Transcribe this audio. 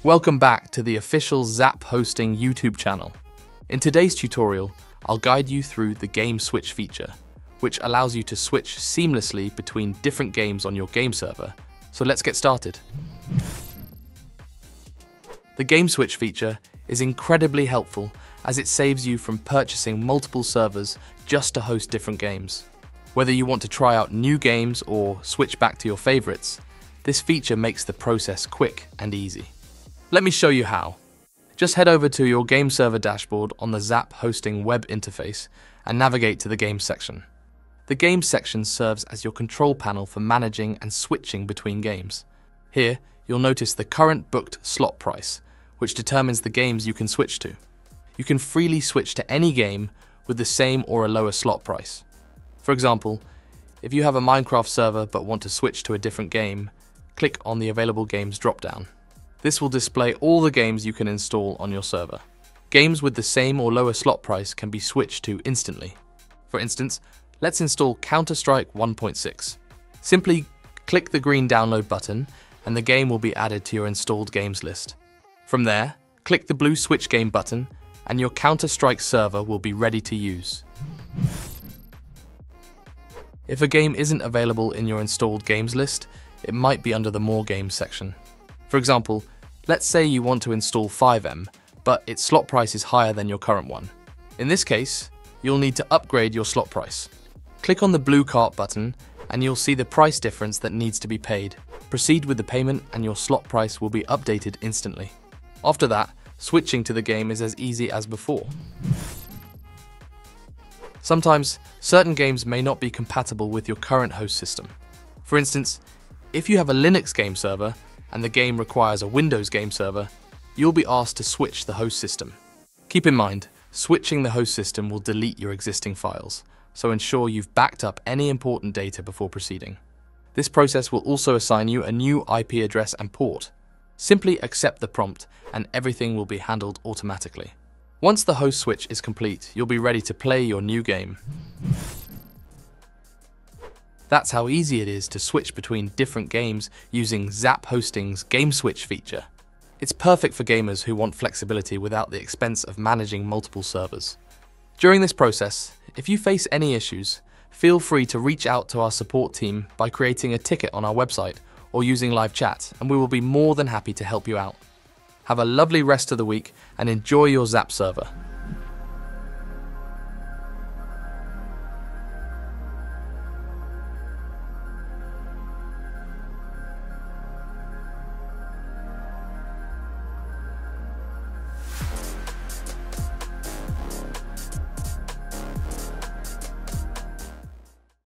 Welcome back to the official ZAP-Hosting YouTube channel. In today's tutorial, I'll guide you through the game switch feature, which allows you to switch seamlessly between different games on your game server. So let's get started. The game switch feature is incredibly helpful as it saves you from purchasing multiple servers just to host different games. Whether you want to try out new games or switch back to your favorites, this feature makes the process quick and easy. Let me show you how. Just head over to your game server dashboard on the ZAP-Hosting web interface and navigate to the Games section. The Games section serves as your control panel for managing and switching between games. Here, you'll notice the current booked slot price, which determines the games you can switch to. You can freely switch to any game with the same or a lower slot price. For example, if you have a Minecraft server but want to switch to a different game, click on the Available Games dropdown. This will display all the games you can install on your server. Games with the same or lower slot price can be switched to instantly. For instance, let's install Counter-Strike 1.6. Simply click the green download button and the game will be added to your installed games list. From there, click the blue Switch Game button and your Counter-Strike server will be ready to use. If a game isn't available in your installed games list, it might be under the More Games section. For example, let's say you want to install 5M, but its slot price is higher than your current one. In this case, you'll need to upgrade your slot price. Click on the blue cart button and you'll see the price difference that needs to be paid. Proceed with the payment and your slot price will be updated instantly. After that, switching to the game is as easy as before. Sometimes, certain games may not be compatible with your current host system. For instance, if you have a Linux game server and the game requires a Windows game server, you'll be asked to switch the host system. Keep in mind, switching the host system will delete your existing files, so ensure you've backed up any important data before proceeding. This process will also assign you a new IP address and port. Simply accept the prompt and everything will be handled automatically. Once the host switch is complete, you'll be ready to play your new game. That's how easy it is to switch between different games using ZAP-Hosting's Game Switch feature. It's perfect for gamers who want flexibility without the expense of managing multiple servers. During this process, if you face any issues, feel free to reach out to our support team by creating a ticket on our website or using live chat, and we will be more than happy to help you out. Have a lovely rest of the week and enjoy your ZAP server.